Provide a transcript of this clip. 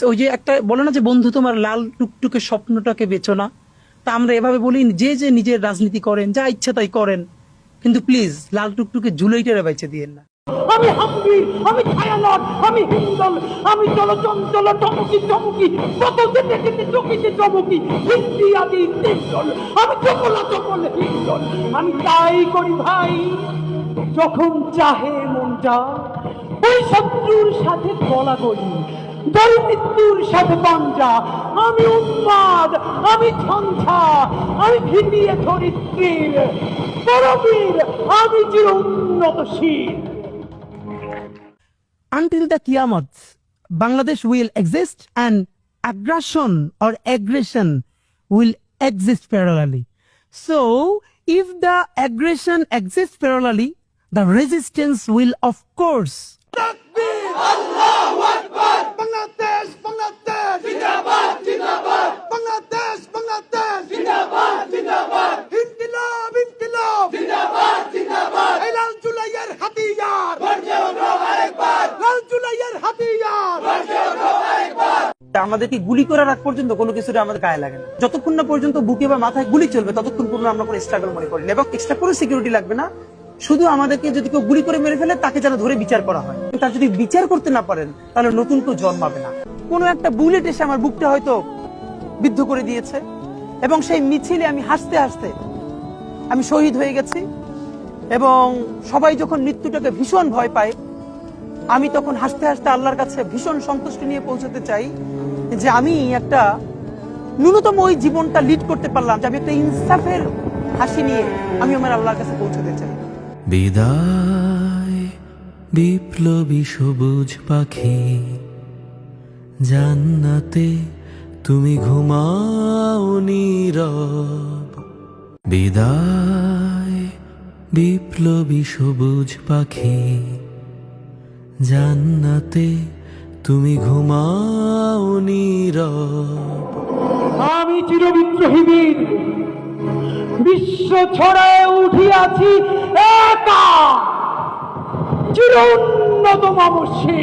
ওই যে একটা বলে না যে বন্ধু তোমার লাল টুকটুকে স্বপ্নটাকে বেচো না, তা আমরা এভাবে বলি যে যে নিজের রাজনীতি করেন, যা ইচ্ছা তাই করেন, কিন্তু প্লিজ লাল টুকটুকে ঝুলাইটারে বাইচে দিয়েন না। আমি হাম্বি, আমি ছায়ানট, আমি হিন্দল, আমি চলচঞ্চল চমকি চমকি, কত যেতে যেতে চকিতে চমকি, হিন্দি আদি তিনজল, আমি চকলা চকল হিন্দল। আমি তাই করি ভাই, যখন চাহে মনটা, ওই শত্রুর সাথে গলাগলি, দরিদ্রুর সাথে পাঞ্জা। আমি উন্মাদ, আমি ঝঞ্ঝা, আমি ভিটিয়ে ধরিত্রীর পরবীর, আমি চির উন্নতশীল। Until the Qiyamah, Bangladesh will exist and aggression will exist parallelly. So, if the aggression exists parallelly, the resistance will of course. Allahu Akbar! Bangladesh, Bangladesh! Zindabad, Zindabad! Bangladesh, Bangladesh! Zindabad, Zindabad! Inkilab, Inkilab! Zindabad, Zindabad! Lal Julayar Hatiyar! Barje utho arekbar! Lal Julayar Hatiyar! Barje utho arekbar! আমাদেরকে গুলি করার আগ পর্যন্ত কোনো কিছুটা আমাদের গায়ে লাগে না। যতক্ষণ না পর্যন্ত বুকে বা মাথায় গুলি চলবে ততক্ষণ পর্যন্ত আমরা কোনো স্ট্রাগল মনে করি না, এবং এক্সট্রা কোনো সিকিউরিটি লাগবে না। শুধু আমাদেরকে যদি কেউ গুলি করে মেরে ফেলে তাকে যেন ধরে বিচার করা হয়, তার যদি বিচার করতে না পারেন তাহলে নতুন কেউ জন্মাবে না। কোনো একটা বুলেট এসে আমার বুকটা হয়তো বিদ্ধ করে দিয়েছে, এবং সেই মিছিলে আমি হাসতে হাসতে আমি শহীদ হয়ে গেছি, এবং সবাই যখন মৃত্যুটাকে ভীষণ ভয় পায়, আমি তখন হাসতে হাসতে আল্লাহর কাছে ভীষণ সন্তুষ্টি নিয়ে পৌঁছতে চাই যে আমি একটা ন্যূনতম ওই জীবনটা লিড করতে পারলাম, যে আমি একটা ইনসাফের হাসি নিয়ে আমি আমার আল্লাহর কাছে পৌঁছতে চাই। বিদায় বিপ্লবী সবুজ পাখি, জান্নাতে তুমি ঘুমাও নীরব। বিদায় বিপ্লবী সবুজ পাখি, জান্নাতে তুমি ঘুমাও নীরব। আমি চিরবিদ্রোহী বীর, বিশ্ব ছড়ায় উঠিয়াছি একা, চির উন্নত মানসী।